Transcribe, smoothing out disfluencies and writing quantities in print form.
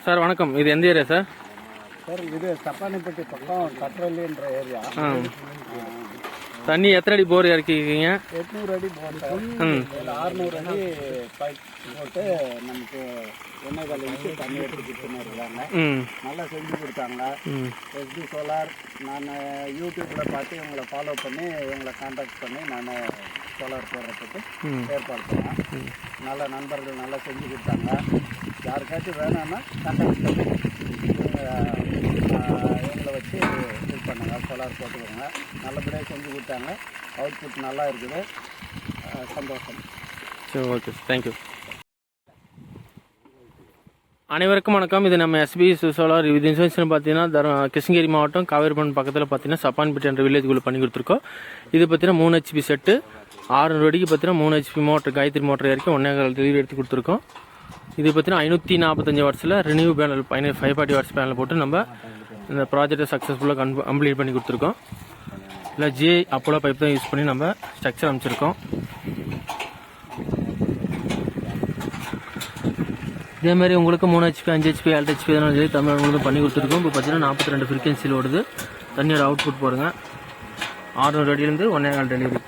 Sir வணக்கம். இது எந்த ஏரியா சார்? சார் இது சப்பானிப்பட்டி பக்கம் கட்ரல்லின்ற ஏரியா. தண்ணி எத்தனை அடி போர் இறக்கிருக்கீங்க? 800 அடி போர் சார். 600 அடி பைப் போட்டு நமக்கு எண்ணெய்கள் வச்சு தண்ணி எடுத்து கொடுத்துன்னு இருக்காங்க. நல்லா செஞ்சு கொடுத்தாங்க. எஸ்டி சோலார் நான் யூடியூப்பில் பார்த்து இவங்களை ஃபாலோ பண்ணி இவங்களை கான்டாக்ட் பண்ணி நான் சோலார் போடுறதுக்கு ஏற்பாடு பண்ணேன். நல்ல நண்பர்கள் நல்லா செஞ்சு கொடுத்தாங்க. யாருக்காச்சும் வேணும்னா கான்டாக்ட் பண்ணி இவங்களை வச்சு இது பண்ணுங்க, சோலார் போட்டுக்கோங்க. நல்லபடியாக செஞ்சு கொடுத்தாங்க. அவுட்புட் நல்லா இருக்குது. சந்தோஷம். சரி, ஓகே சார், தேங்க்யூ. அனைவருக்கும் வணக்கம். இது நம்ம எஸ்பி சோலார். இது இன்சூரன்ஸ் பார்த்தீங்கன்னா கிருஷ்ணகிரி மாவட்டம் காவேரிப்பன் பக்கத்தில் பார்த்தீங்கன்னா சப்பான்பட்டி என்ற வில்லேஜுக்குள்ளே பண்ணி கொடுத்துருக்கோம். இது பார்த்தீங்கன்னா 3 HP செட்டு 600 அடிக்கு பார்த்தீங்கன்னா 3 HP மோட்டர் காயத்ரி மோட்டர் இறக்கி 1.25 டெலிவரி எடுத்து கொடுத்துருக்கோம். இது பார்த்தீங்கன்னா 545 வாட்ஸில் ரினியூ பேனல் 540 வாட்ஸ் பேனல் போட்டு நம்ம இந்த ப்ராஜெக்டை சக்ஸஸ்ஃபுல்லாக கம்ப்ளீட் பண்ணி கொடுத்துருக்கோம். இல்லை ஜே அப்போலோ பைப் தான் யூஸ் பண்ணி நம்ம ஸ்ட்ரக்சர் அமைச்சிருக்கோம். இதேமாதிரி உங்களுக்கு 3 HP 5 HP 7 HP எதனாலும் சரி தமிழ் உங்களுக்கு பண்ணி கொடுத்துருக்கோம். இப்போ பார்த்தீங்கன்னா 42 ஃப்ரீக்வன்சியில் ஓடுது. தண்ணியோட அவுட்புட் பாருங்கள். 600 அடியிலேருந்து 1.25 டெலிவரி.